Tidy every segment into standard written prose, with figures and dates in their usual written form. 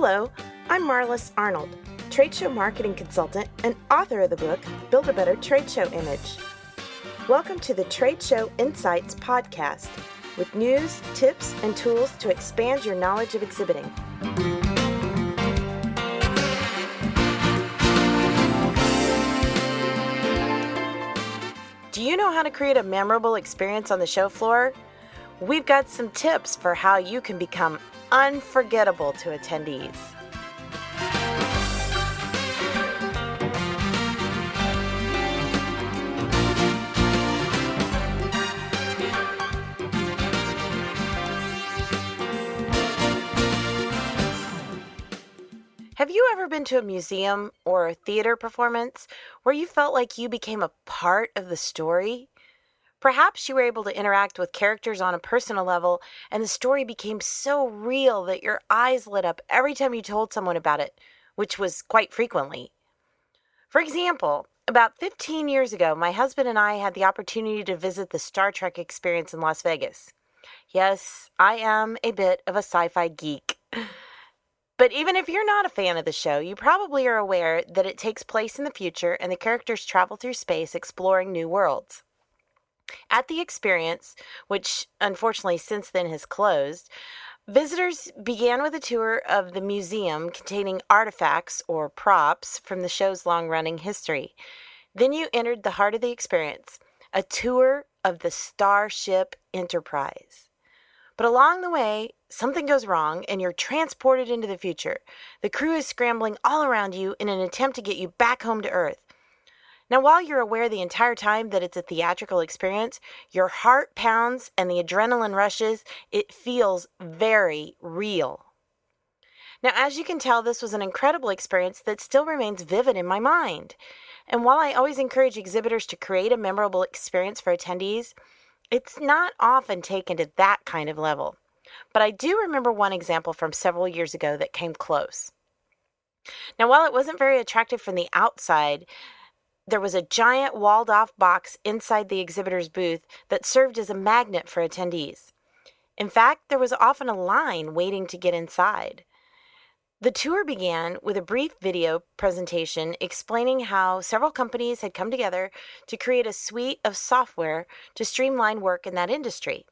Hello, I'm Marlis Arnold, trade show marketing consultant and author of the book, Build a Better Trade Show Image. Welcome to the Trade Show Insights podcast with news, tips, and tools to expand your knowledge of exhibiting. Do you know how to create a memorable experience on the show floor? We've got some tips for how you can become unforgettable to attendees. Have you ever been to a museum or a theater performance where you felt like you became a part of the story? Perhaps you were able to interact with characters on a personal level, and the story became so real that your eyes lit up every time you told someone about it, which was quite frequently. For example, about 15 years ago, my husband and I had the opportunity to visit the Star Trek experience in Las Vegas. Yes, I am a bit of a sci-fi geek. But even if you're not a fan of the show, you probably are aware that it takes place in the future and the characters travel through space exploring new worlds. At the experience, which unfortunately since then has closed, visitors began with a tour of the museum containing artifacts or props from the show's long-running history. Then you entered the heart of the experience, a tour of the Starship Enterprise. But along the way, something goes wrong and you're transported into the future. The crew is scrambling all around you in an attempt to get you back home to Earth. Now, while you're aware the entire time that it's a theatrical experience, your heart pounds and the adrenaline rushes, it feels very real. Now, as you can tell, this was an incredible experience that still remains vivid in my mind. And while I always encourage exhibitors to create a memorable experience for attendees, it's not often taken to that kind of level. But I do remember one example from several years ago that came close. Now, while it wasn't very attractive from the outside, there was a giant walled-off box inside the exhibitor's booth that served as a magnet for attendees. In fact, there was often a line waiting to get inside. The tour began with a brief video presentation explaining how several companies had come together to create a suite of software to streamline work in that industry.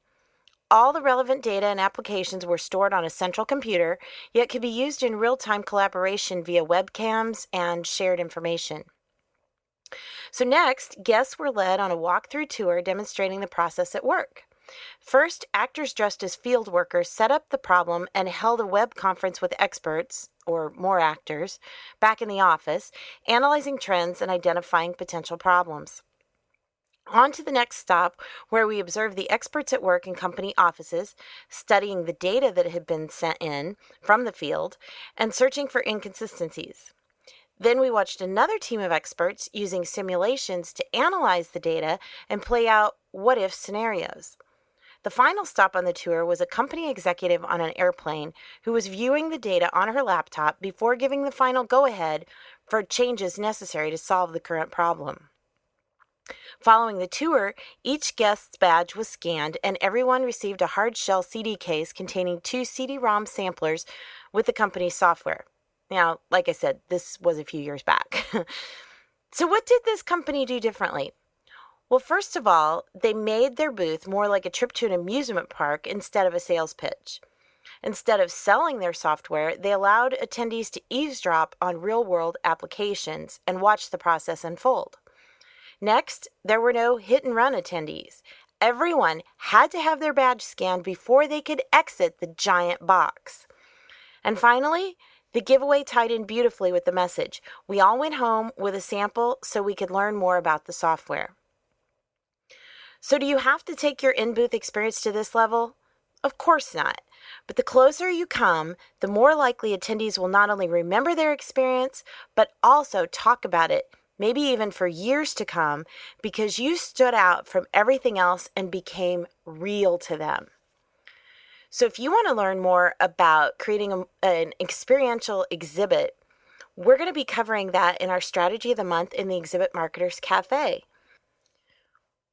All the relevant data and applications were stored on a central computer, yet could be used in real-time collaboration via webcams and shared information. So next, guests were led on a walkthrough tour demonstrating the process at work. First, actors dressed as field workers set up the problem and held a web conference with experts, or more actors, back in the office, analyzing trends and identifying potential problems. On to the next stop, where we observed the experts at work in company offices, studying the data that had been sent in from the field, and searching for inconsistencies. Then we watched another team of experts using simulations to analyze the data and play out what-if scenarios. The final stop on the tour was a company executive on an airplane who was viewing the data on her laptop before giving the final go-ahead for changes necessary to solve the current problem. Following the tour, each guest's badge was scanned and everyone received a hard-shell CD case containing 2 CD-ROM samplers with the company's software. Now, like I said, this was a few years back. So what did this company do differently? Well, first of all, they made their booth more like a trip to an amusement park instead of a sales pitch. Instead of selling their software, they allowed attendees to eavesdrop on real-world applications and watch the process unfold. Next, there were no hit-and-run attendees. Everyone had to have their badge scanned before they could exit the giant box. And finally, the giveaway tied in beautifully with the message. We all went home with a sample so we could learn more about the software. So do you have to take your in-booth experience to this level? Of course not. But the closer you come, the more likely attendees will not only remember their experience, but also talk about it, maybe even for years to come, because you stood out from everything else and became real to them. So if you want to learn more about creating an experiential exhibit, we're going to be covering that in our Strategy of the Month in the Exhibit Marketers Cafe.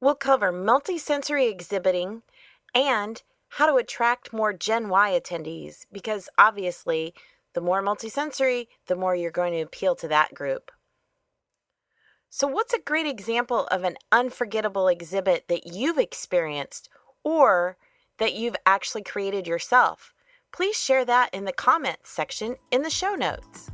We'll cover multi-sensory exhibiting and how to attract more Gen Y attendees, because obviously The more multisensory, the more you're going to appeal to that group. So what's a great example of an unforgettable exhibit that you've experienced or that you've actually created yourself? Please share that in the comments section in the show notes.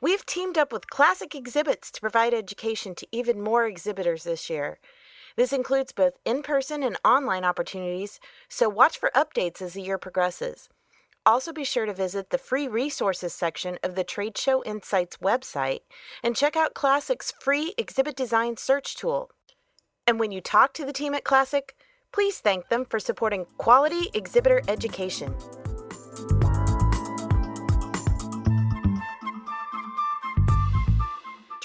We've teamed up with Classic Exhibits to provide education to even more exhibitors this year. This includes both in-person and online opportunities, so watch for updates as the year progresses. Also be sure to visit the free resources section of the Trade Show Insights website and check out Classic's free exhibit design search tool. And when you talk to the team at Classic, please thank them for supporting quality exhibitor education.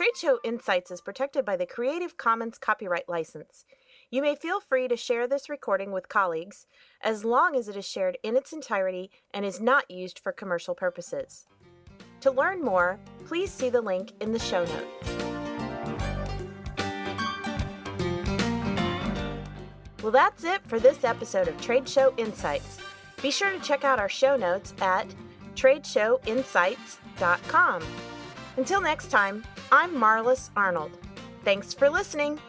Trade Show Insights is protected by the Creative Commons copyright license. You may feel free to share this recording with colleagues as long as it is shared in its entirety and is not used for commercial purposes. To learn more, please see the link in the show notes. Well, that's it for this episode of Trade Show Insights. Be sure to check out our show notes at tradeshowinsights.com. Until next time, I'm Marlis Arnold. Thanks for listening.